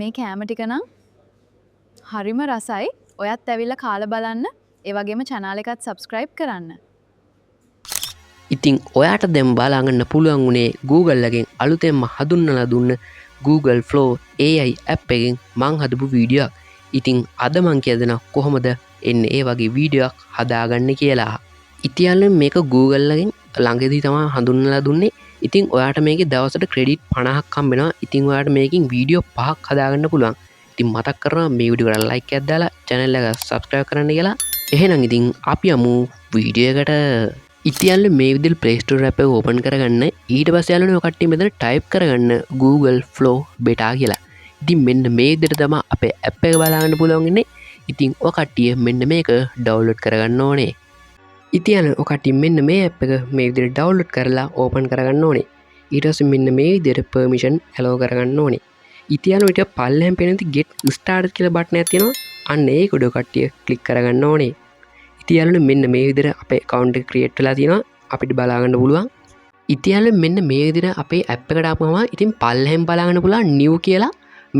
මේ කෑම ටික නම් හරිම රසයි. ඔයත් ඇවිල්ලා කාලා බලන්න. ඒ වගේම channel එකත් subscribe කරන්න. ඉතින් ඔයාට දැන් බලාගන්න පුළුවන් වුණේ Google එකෙන් අලුතෙන්ම හඳුන්වලා දුන්න Google Flow AI app එකෙන් මං හදපු වීඩියෝ එකක්. ඉතින් අද මං කියදෙනවා කොහොමද එන්නේ ඒ වගේ වීඩියෝ එකක් හදාගන්න කියලා. ඉතින් මේක Google එකෙන් ළඟදී තමයි හඳුන්වලා දුන්නේ. ඉතින් ඔයාට මේකේ දවසට ක්‍රෙඩිට් 50ක් හම්බ වෙනවා. ඉතින් ඔයාට මේකෙන් වීඩියෝ 5ක් හදාගන්න පුළුවන්. ඉතින් මතක් කරනවා මේ වීඩියෝ එකට ලයික් එකක් දාලා channel එක subscribe කරන්න කියලා. එහෙනම් ඉතින් අපි යමු වීඩියෝ එකට. ඉතින් මේ විදිහට Play Store app එක open කරගන්න. ඊට පස්සේ යාළුවනේ ඔය කට්ටිය මෙතන type කරගන්න Google Flow beta කියලා. ඉතින් මෙන්න මේ විදිහට තමයි අපේ app එක බලාගන්න පුළුවන් ඉන්නේ. ඉතින් ඔය කට්ටිය මෙන්න මේක download කරගන්න ඕනේ. ඉතින් ඔය කට්ටිය මෙන්න මේ app එක මේ විදිහට download කරලා open කරගන්න ඕනේ. ඊට පස්සේ මෙන්න මේ විදිහට permission allow කරගන්න ඕනේ. ඉතින් ඊට පල්ලෙහෙන් පේන get started කියලා බටන් එකක් තියෙනවා. අන්න ඒක උඩ කට්ටිය click කරගන්න ඕනේ. ඉතින් මෙන්න මේ විදිහට අපේ account එක create වෙලා තියෙනවා. අපිට බලාගන්න පුළුවන්. ඉතින් මෙන්න මේ විදිහට අපේ app එකට ආපුවම ඉතින් පල්ලෙහෙන් බලාගන්න පුළුවන් new කියලා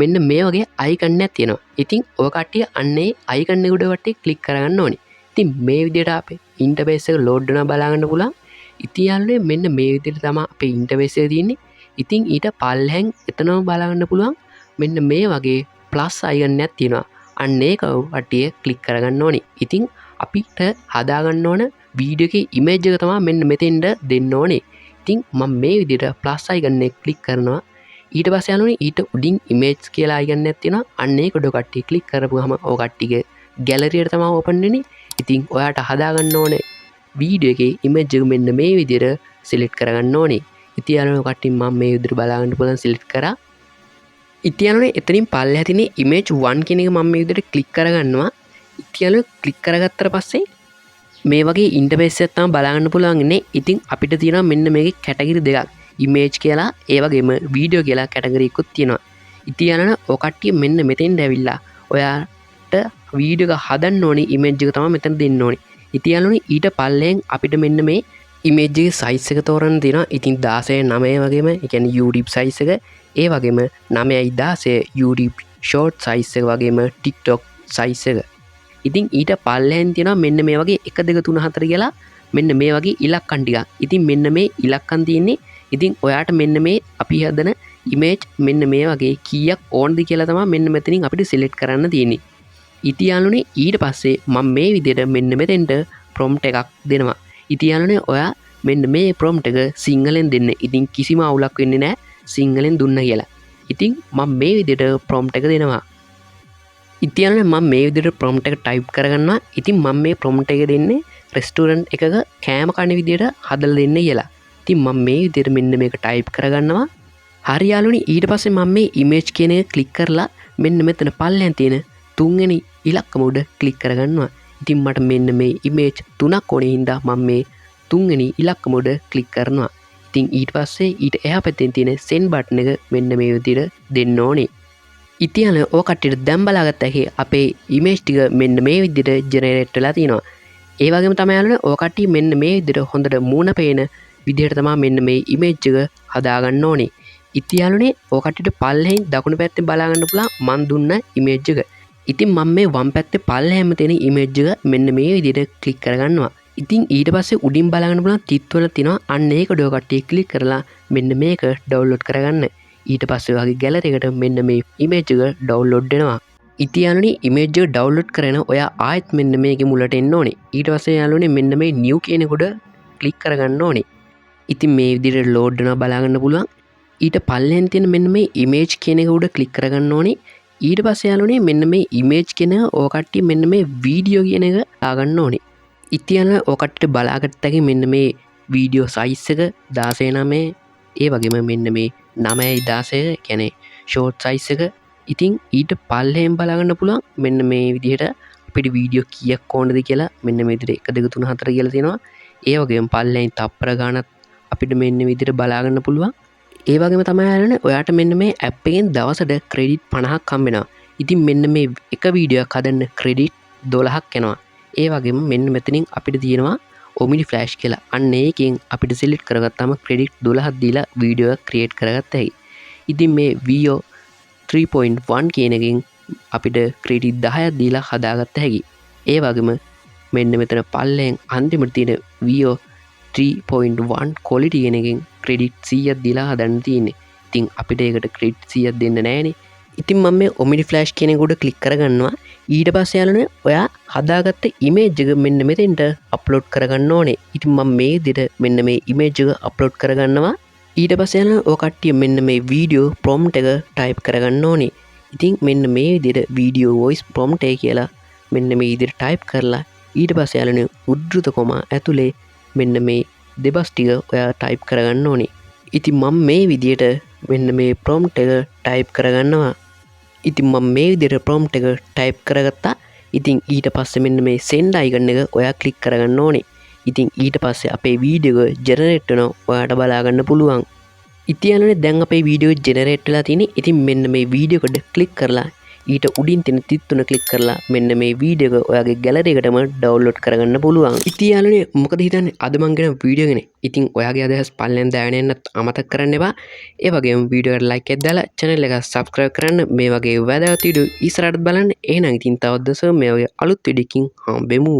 මෙන්න මේ වගේ icon එකක් තියෙනවා. ඉතින් ඔය කට්ටිය අන්නේ icon එක උඩ කට්ටිය click කරගන්න ඕනේ. ඉතින් මේ විදිහට අපේ interface එක load වෙනවා බලාගන්න පුළුවන්. ඉතින් මෙන්න මේ විදිහට තමයි අපේ interface එක තියෙන්නේ. ඉතින් ඊට පල්ලෙහෙන් එතනම බලාගන්න පුළුවන් මෙන්න මේ වගේ plus icon එකක් තියෙනවා. අන්න ඒක කට්ටිය click කරගන්න ඕනේ. ඉතින් අපිට හදාගන්න ඕන වීඩියෝ එකේ ඉමේජ් එක තමයි මෙන්න මෙතෙන්ට දෙන්න ඕනේ. ඉතින් මම මේ විදිහට plus icon එක ක්ලික් කරනවා. ඊට පස්සේ යනුනේ ඊට උඩින් image කියලා icon එකක් තියෙනවා. අන්න ඒක උඩ කට්ටිය ක්ලික් කරපුවාම ඔය කට්ටියගේ gallery එකට තමයි open වෙන්නේ. ඉතින් ඔයාට හදාගන්න ඕනේ වීඩියෝ එකේ image එක මෙන්න මේ විදිහට select කරගන්න ඕනේ. ඉතින් යනුනේ කට්ටිය මම මේ විදිහට බලාගන්න පුළුවන් select කරා. ඉතින් එතනින් පල්ලෙහා තියෙන image 1 කියන එක මම මේ විදිහට ක්ලික් කරගන්නවා. ඉතින් ක්ලික් කරගත්තට පස්සේ මේ වගේ ඉන්ටර්ෆේස් එකක් තමයි බලාගන්න පුළුවන් ඉන්නේ. ඉතින් අපිට තියෙනවා මෙන්න මේකේ කැටගරි දෙකක්. image කියලා ඒ වගේම වීඩියෝ කියලා කැටගරි එකකුත් තියෙනවා. ඉතින් ඔය කට්ටිය මෙන්න මෙතෙන්ට ඇවිල්ලා ඔයාට වීඩියෝ එක හදන්න ඕනේ image එක තමයි මෙතන දෙන්න ඕනේ. ඉතින් ඊට පල්ලෙන් අපිට මෙන්න මේ image එකේ size එක තෝරන්න තියෙනවා. ඉතින් 16:9 වගේම ඒ කියන්නේ YouTube size එක ඒ වගේම 9:16 YouTube short size එක වගේම TikTok size එක. ඉතින් ඊට පල්ලෙහෙන් තියෙනවා මෙන්න මේ වගේ 1 2 3 4 කියලා මෙන්න මේ වගේ ඉලක්කම් ටිකක්. ඉතින් මෙන්න මේ ඉලක්කම් තියෙන්නේ. ඉතින් ඔයාට මෙන්න මේ අපි හදන image මෙන්න මේ වගේ කීයක් ඕනද කියලා තමයි මෙන්න මෙතනින් අපිට select කරන්න තියෙන්නේ. ඉතින් ඊට පස්සේ මම මේ විදිහට මෙන්න මෙතෙන්ට prompt එකක් දෙනවා. ඉතින් ඔයා මෙන්න මේ prompt එක සිංහලෙන් දෙන්න. ඉතින් කිසිම අවුලක් වෙන්නේ නැහැ සිංහලෙන් දුන්න කියලා. ඉතින් මම මේ විදිහට prompt එක දෙනවා. ඉතින් මම මේ විදිහට prompt එක type කරගන්නවා. ඉතින් මම මේ prompt එක දෙන්නේ restaurant එකක කෑම කන විදිහට හදලා දෙන්න කියලා. ඉතින් මම මේ විදිහට මෙන්න මේක type කරගන්නවා. හරි යාළුවනේ ඊට පස්සේ මම මේ image කියන එක click කරලා මෙන්න මෙතන පල්ලෙන් තියෙන තුන්වෙනි ඉලක්කම උඩ click කරගන්නවා. ඉතින් මට මෙන්න මේ image තුනක් ඕනේ හින්දා මම මේ තුන්වෙනි ඉලක්කම උඩ click කරනවා. ඉතින් ඊට පස්සේ ඊට එහා පැත්තෙන් තියෙන send button එක මෙන්න මේ විදිහට දෙන්න ඕනේ. ඉතින් ඔය කට්ටියට දැන් බලාගත්ත හැකි අපේ image ටික මෙන්න මේ විදිහට generate වෙලා තියෙනවා. ඒ වගේම තමයි යාළුවනේ ඔය කට්ටිය මෙන්න මේ විදිහට හොඳට මූණ පේන විදිහට තමයි මෙන්න මේ image එක හදාගන්න ඕනේ. ඉතින් යාළුවනේ ඔය කට්ටියට පල්ලෙහින් දකුණු පැත්තේ බලාගන්න පුළුවන් මන් දුන්න image එක. ඉතින් මම මේ වම් පැත්තේ පල්ලෙහෙම තියෙන image එක මෙන්න මේ විදිහට click කරගන්නවා. ඉතින් ඊට පස්සේ උඩින් බලාගන්න පුළුවන් තිත් වල තියෙනවා අන්න ඒක ඩෝ කට්ටිය click කරලා මෙන්න මේක download කරගන්න. ඊට පස්සේ වගේ ගැලරි එකට මෙන්න මේ image එක download වෙනවා. ඉතින් යාළුවනේ image එක download කරගෙන ඔයා ආයෙත් මෙන්න මේකේ මුලට එන්න ඕනේ. ඊට පස්සේ යාළුවනේ මෙන්න මේ new කියන කොට click කරගන්න ඕනේ. ඉතින් මේ විදිහට load වෙනවා බලාගන්න පුළුවන්. ඊට පල්ලෙන් තියෙන මෙන්න මේ image කියන එක උඩ click කරගන්න ඕනේ. ඊට පස්සේ යාළුවනේ මෙන්න මේ image කියන එක ඔය කට්ටිය මෙන්න මේ video කියන එක දාගන්න ඕනේ. ඉතින් ඔය කට්ටියට බලාගත්ත හැකි මෙන්න මේ video size එක 16:9 ඒ වගේම මෙන්න මේ 9:16 කියන්නේ short size එක. ඉතින් ඊට පල්ලෙහෙන් බලාගන්න පුළුවන් මෙන්න මේ විදිහට අපිට වීඩියෝ කීයක් ඕනද කියලා මෙන්න මේ විදිහට 1 2 3 4 කියලා තියෙනවා. ඒ වගේම පල්ලෙහෙන් තප්පර ගානක් අපිට මෙන්න විදිහට බලාගන්න පුළුවන්. ඒ වගේම තමයි යාළුවනේ ඔයාට මෙන්න මේ app එකෙන් දවසට ක්‍රෙඩිට් 50ක් හම්බ වෙනවා. ඉතින් මෙන්න මේ එක වීඩියෝ එකක් හදන්න ක්‍රෙඩිට් 12ක් එනවා. ඒ වගේම මෙන්න මෙතනින් අපිට තියෙනවා Omni Flash කියලා. අන්න ඒකෙන් අපිට select කරගත්තාම ක්‍රෙඩිට් 12ක් දීලා වීඩියෝ එක create කරගත්ත හැකියි. ඉතින් මේ Vio 3.1 කියනකින් අපිට ක්‍රඩිට් 10ක් දීලා හදාගත්ත හැකි. ඒ වගේම මෙන්න මෙතන පල්ලෙන් අන්තිමට තියෙන වියෝ 3.1 කොලිටි ගෙනකින් ක්‍රඩිට් 100ක් දීලා හදන්න තියන්නේ. ඉතින් අපිට ඒකට ක්‍රඩ් 100ක් දෙන්න නෑනේ. ඉතින් මම මේ ඔමිනි ෆ්ලෑෂ් කෙනෙකුට ක්ලික් කරගන්නවා. ඊට පස්සේ යාළුවනේ ඔයා හදාගත්ත ඉමේජ් එක මෙන්න මෙතෙන්ට අප්ලෝඩ් කරගන්න ඕනේ. ඉතින් මම මේ විදිහට මෙන්න මේ ඉමේජ් එක අප්ලෝඩ් කරගන්නවා. ඊට පස්සේ යාළුවනේ ඔය කට්ටිය මෙන්න මේ වීඩියෝ ප්‍රොම්ප්ට් එක ටයිප් කරගන්න ඕනේ. ඉතින් මෙන්න මේ විදිහට වීඩියෝ වොයිස් ප්‍රොම්ප්ට් එක කියලා මෙන්න මේ විදිහට ටයිප් කරලා ඊට පස්සේ යාළුවනේ උද්දෘත කොමා ඇතුලේ මෙන්න මේ දෙබස් ටික ඔයා ටයිප් කරගන්න ඕනේ. ඉතින් මම මේ විදිහට මෙන්න මේ ප්‍රොම්ප්ට් එක ටයිප් කරගන්නවා. ඉතින් මම මේ විදිහට ප්‍රොම්ප්ට් එක ටයිප් කරගත්තා. ඉතින් ඊට පස්සේ මෙන්න මේ send icon එක ඔයා ක්ලික් කරගන්න ඕනේ. ඉතින් ඊට පස්සේ අපේ වීඩියෝ එක ජෙනරේට් වෙනවා. ඔයාට බලා ගන්න පුළුවන්. ඉතින් යාළුවනේ දැන් අපේ වීඩියෝ ජෙනරේට් වෙලා තියෙන්නේ. ඉතින් මෙන්න මේ වීඩියෝ එකට ක්ලික් කරලා ඊට උඩින් තියෙන තිත් තුන ක්ලික් කරලා මෙන්න මේ වීඩියෝ එක ඔයාගේ ගැලරි එකටම ඩවුන්ලෝඩ් කරගන්න පුළුවන්. ඉතින් යාළුවනේ මොකද හිතන්නේ අද මං ගෙන වීඩියෝ ගැන. ඉතින් ඔයාගේ අදහස් පල්ලෙන් දාගෙන යන්නත් අමතක කරන්න එපා. ඒ වගේම වීඩියෝ එකට ලයික් එකක් දාලා channel එක subscribe කරන්න. මේ වගේ වැදගත් වීඩියෝ ඉස්සරහට බලන්න. එහෙනම් ඉතින් තවද මේ වගේ අලුත් වීඩියෝකින් හම්බෙමු.